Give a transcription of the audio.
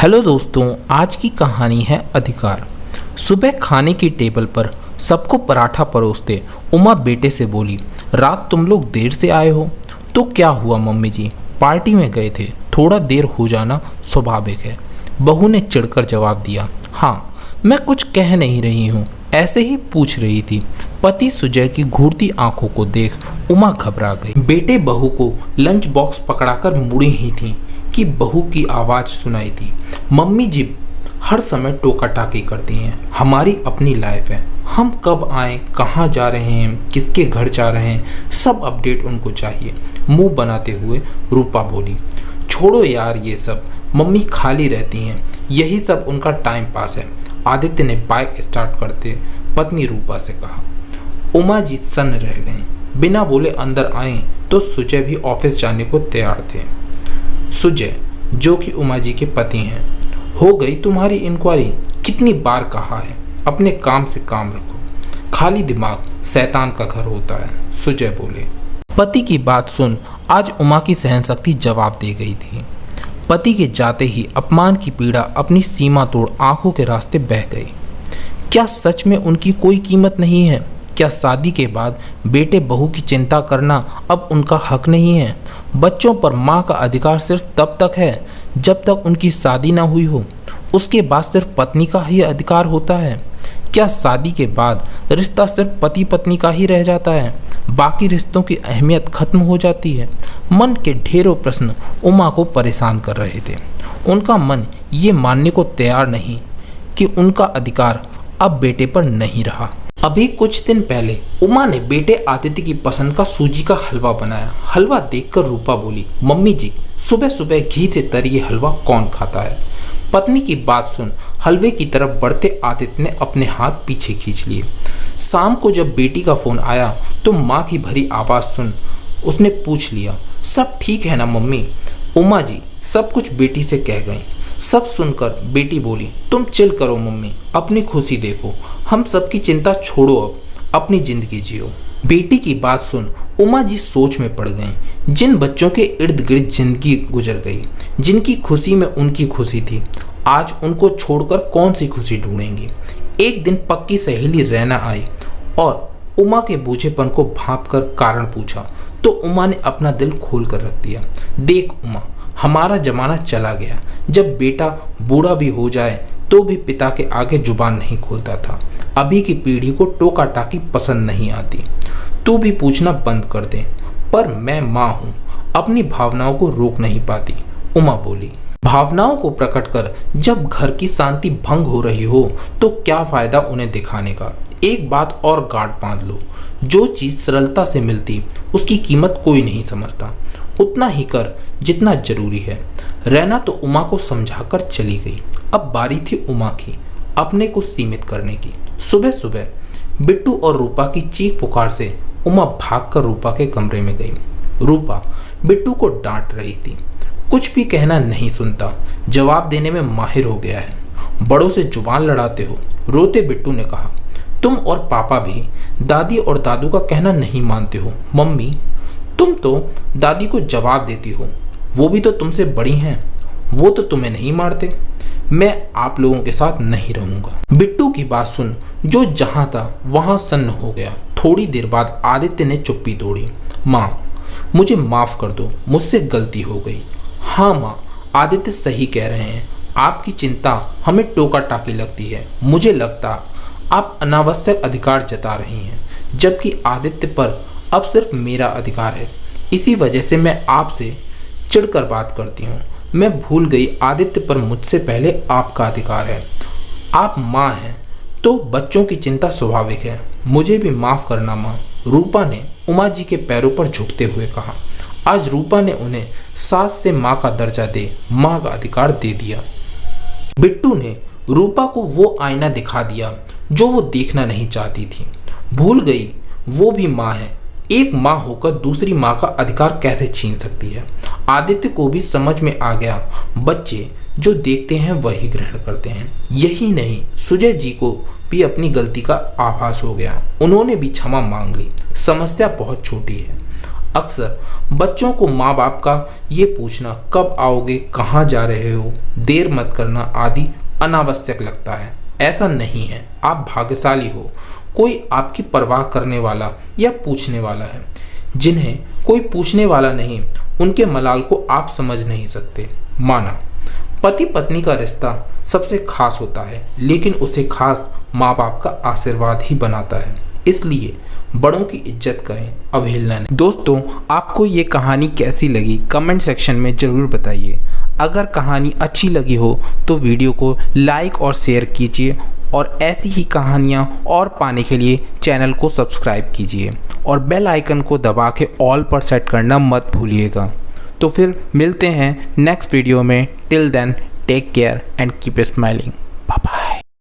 Hello दोस्तों, आज की कहानी है अधिकार। सुबह खाने की टेबल पर सबको पराठा परोसते उमा बेटे से बोली, रात तुम लोग देर से आए हो? तो क्या हुआ मम्मी जी, पार्टी में गए थे, थोड़ा देर हो जाना स्वाभाविक है। बहू ने चिढ़कर जवाब दिया, हाँ मैं कुछ कह नहीं रही हूँ, ऐसे ही पूछ रही थी। पति सुजय की घूरती आंखों को देख उमा घबरा गई। बेटे बहू को लंच बॉक्स पकड़ाकर मुड़ी ही थी कि बहू की आवाज़ सुनाई दी, मम्मी जी हर समय टोका टाकी करती हैं, हमारी अपनी लाइफ है, हम कब आए, कहाँ जा रहे हैं, किसके घर जा रहे हैं, सब अपडेट उनको चाहिए। मुंह बनाते हुए रूपा बोली, छोड़ो यार ये सब, मम्मी खाली रहती हैं, यही सब उनका टाइम पास है। आदित्य ने बाइक स्टार्ट करते पत्नी रूपा से कहा। उमा जी सन्न रह गए, बिना बोले अंदर आए तो सुजय भी ऑफिस जाने को तैयार थे। सुजय जो कि उमा जी के पति हैं, हो गई तुम्हारी इंक्वायरी? कितनी बार कहा है अपने काम से काम रखो, खाली दिमाग शैतान का घर होता है, सुजय बोले। पति की बात सुन आज उमा की सहनशक्ति जवाब दे गई थी। पति के जाते ही अपमान की पीड़ा अपनी सीमा तोड़ आंखों के रास्ते बह गई। क्या सच में उनकी कोई कीमत नहीं है? क्या शादी के बाद बेटे बहू की चिंता करना अब उनका हक नहीं है? बच्चों पर माँ का अधिकार सिर्फ तब तक है जब तक उनकी शादी ना हुई हो, उसके बाद सिर्फ पत्नी का ही अधिकार होता है। क्या शादी के बाद रिश्ता सिर्फ पति पत्नी का ही रह जाता है, बाकी रिश्तों की अहमियत खत्म हो जाती है? मन के ढेरों प्रश्न उमा को परेशान कर रहे थे। उनका मन ये मानने को तैयार नहीं कि उनका अधिकार अब बेटे पर नहीं रहा। अभी कुछ दिन पहले उमा ने बेटे आदित्य की पसंद का सूजी का हलवा बनाया। हलवा देखकर रूपा बोली, मम्मी जी सुबह सुबह घी से तरी ये हलवा कौन खाता है? पत्नी की बात सुन हलवे की तरफ बढ़ते आदित्य ने अपने हाथ पीछे खींच लिए। शाम को जब बेटी का फोन आया तो माँ की भरी आवाज़ सुन उसने पूछ लिया, सब ठीक है ना मम्मी? उमा जी सब कुछ बेटी से कह गई। सब सुनकर बेटी बोली, तुम चिल करो मम्मी, अपनी खुशी देखो, हम सबकी चिंता छोड़ो, अब अपनी जिंदगी जियो। बेटी की बात सुन उमा जी सोच में पड़ गईं। जिन बच्चों के इर्द गिर्द जिंदगी गुजर गई, जिनकी खुशी में उनकी खुशी थी, आज उनको छोड़कर कौन सी खुशी ढूंढेंगी? एक दिन पक्की सहेली रैना आई और उमा के बूझेपन को भांप कर कारण पूछा तो उमा ने अपना दिल खोल कर रख दिया। देख उमा, हमारा जमाना चला गया जब बेटा बूढ़ा भी हो जाए तो भी पिता के आगे जुबान नहीं खोलता था। अभी की पीढ़ी को टोका टाकी पसंद नहीं आती। तू भी पूछना बंद कर दे। पर मैं माँ हूँ, अपनी भावनाओं को रोक नहीं पाती, उमा बोली। भावनाओं को प्रकट कर जब घर की शांति भंग हो रही हो तो क्या फायदा उन्हें दिखाने का? एक बात और गांठ बांध लो, जो चीज सरलता से मिलती उसकी कीमत कोई नहीं समझता। उतना ही कर जितना जरूरी है। रैना तो उमा को समझाकर चली गई। अब बारी थी उमा की अपने को सीमित करने की। सुबह सुबह बिट्टू और रूपा की चीख पुकार से उमा भागकर रूपा के कमरे में गई। रूपा बिट्टू को डांट रही थी, कुछ भी कहना नहीं सुनता, जवाब देने में माहिर हो गया है। बड़ों से जुबान लड़ाते हो। रोते बिट्टू ने कहा, तुम और पापा भी दादी और दादू का कहना नहीं मानते हो। मम्मी तुम तो दादी को जवाब देती हो, वो भी तो तुमसे बड़ी हैं, वो तो तुम्हें नहीं मारते। मैं आप लोगों के साथ नहीं रहूंगा। बिट्टू की बात सुन जो जहां था वहां सन्न हो गया। थोड़ी देर बाद आदित्य ने चुप्पी तोड़ी। माँ मुझे माफ कर दो, मुझसे गलती हो गई। हाँ माँ, आदित्य सही कह रहे हैं, आपकी चिंता हमें टोका टाकी लगती है। मुझे लगता आप अनावश्यक अधिकार जता रही हैं, जबकि आदित्य पर अब सिर्फ मेरा अधिकार है। इसी वजह से मैं आपसे चिढ़कर बात करती हूँ। मैं भूल गई आदित्य पर मुझसे पहले आपका अधिकार है। आप माँ हैं तो बच्चों की चिंता स्वाभाविक है। मुझे भी माफ़ करना माँ, रूपा ने उमा जी के पैरों पर झुकते हुए कहा। आज रूपा ने उन्हें सास से माँ का दर्जा दे माँ का अधिकार दे दिया। बिट्टू ने रूपा को वो आईना दिखा दिया जो वो देखना नहीं चाहती थी। भूल गई वो भी माँ है। एक माँ होकर दूसरी माँ का अधिकार कैसे छीन सकती है? आदित्य को भी समझ में आ गया, बच्चे जो देखते हैं वही ग्रहण करते हैं। यही नहीं, सुजय जी को भी अपनी गलती का आभास हो गया। उन्होंने भी क्षमा मांग ली। समस्या बहुत छोटी है। अक्सर बच्चों को माँ बाप का ये पूछना कब आओगे, कहाँ जा रहे हो, देर मत करना आदि अनावश्यक लगता है। ऐसा नहीं है, आप भाग्यशाली हो, कोई आपकी परवाह करने वाला या पूछने वाला है। जिन्हें कोई पूछने वाला नहीं, उनके मलाल को आप समझ नहीं सकते। माना पति पत्नी का रिश्ता सबसे खास होता है, लेकिन उसे खास माँ बाप का आशीर्वाद ही बनाता है। इसलिए बड़ों की इज्जत करें, अवहेलना नहीं। दोस्तों, आपको ये कहानी कैसी लगी कमेंट सेक्शन में ज़रूर बताइए। अगर कहानी अच्छी लगी हो तो वीडियो को लाइक और शेयर कीजिए और ऐसी ही कहानियाँ और पाने के लिए चैनल को सब्सक्राइब कीजिए और बेल आइकन को दबा के ऑल पर सेट करना मत भूलिएगा। तो फिर मिलते हैं नेक्स्ट वीडियो में। Till then take care and keep smiling.